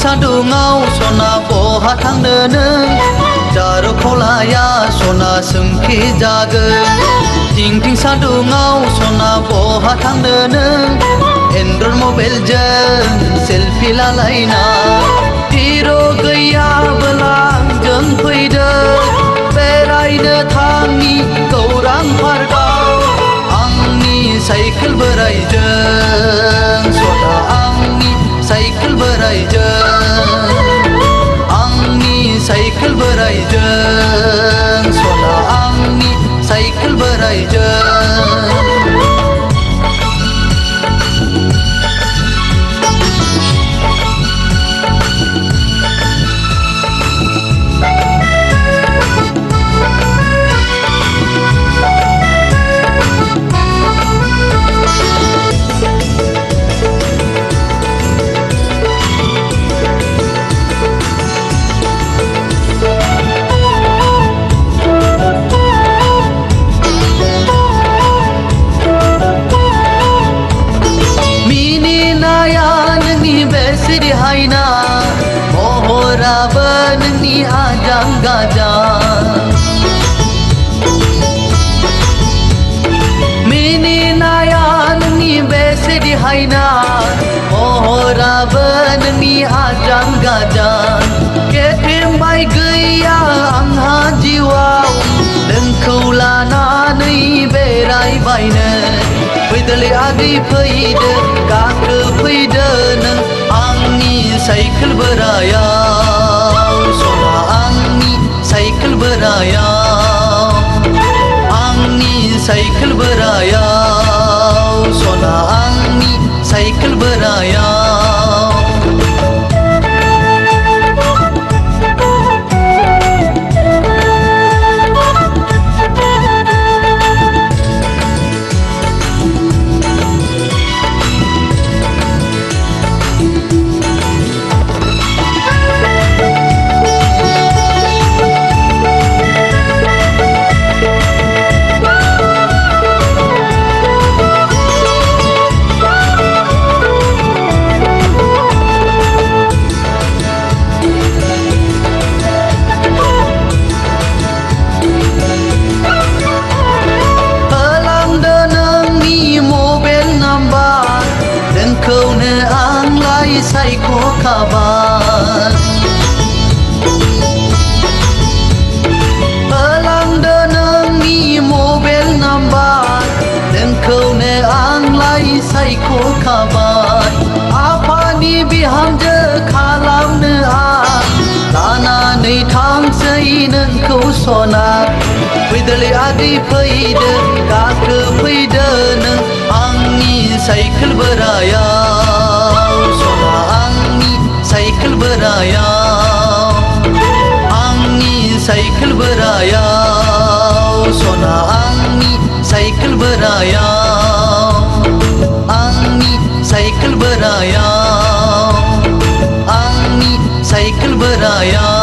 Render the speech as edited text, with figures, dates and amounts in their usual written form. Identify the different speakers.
Speaker 1: सान्दुङाव सना बहा थांनो नों जारखौ लाया सना सोंखि जागोन थिं थिं सान्दुङाव सना बहा थांनो नों एन्ड्रइड मबाइलजों सेलफि लालायना हिर' गैयाबोला जों फैदो बेरायनो थांनि गौरां पार्कआव आंनि साइकेल बोराइजों सना आंनि साइकेल बोराइजों आंनि साइकेल बोराइजों सना आंनि साइकेल बोराइजों हायना महराबो नोंनि आजां गाजां मिनिनाया नोंनि बेसेदि हायना महराबो नोंनि आजां गाजां गेफेमबाय गैया आंहा जिउआव नोंखौ लानानै बेरायबायनो फैदोलै आगै फैदो गाखो फैदो नों आंनि साइकेल बोरायाव सना आंनि साइकेल बोरायाव आंनि साइकेल बोरायाव सना आंनि साइकेल बोरायाव खौनो आंलाय सायख'खाबाय होलांदो नोंनि मबाइल नाम्बार नोंखौनो आंलाय सायख'खाबाय आफानि बिहामजो खालामनो आं लानानै थांसै नोंखौ सना फैदोलै आगै फैदो गाखो फैदो नों आंनि साइकेल बोरायाव सना आंनि साइकेल बोरायाव आंनि साइकेल बोरायाव सना आंनि साइकेल बोरायाव आंनि साइकेल बोरायाव आंनि साइकेल बोरायाव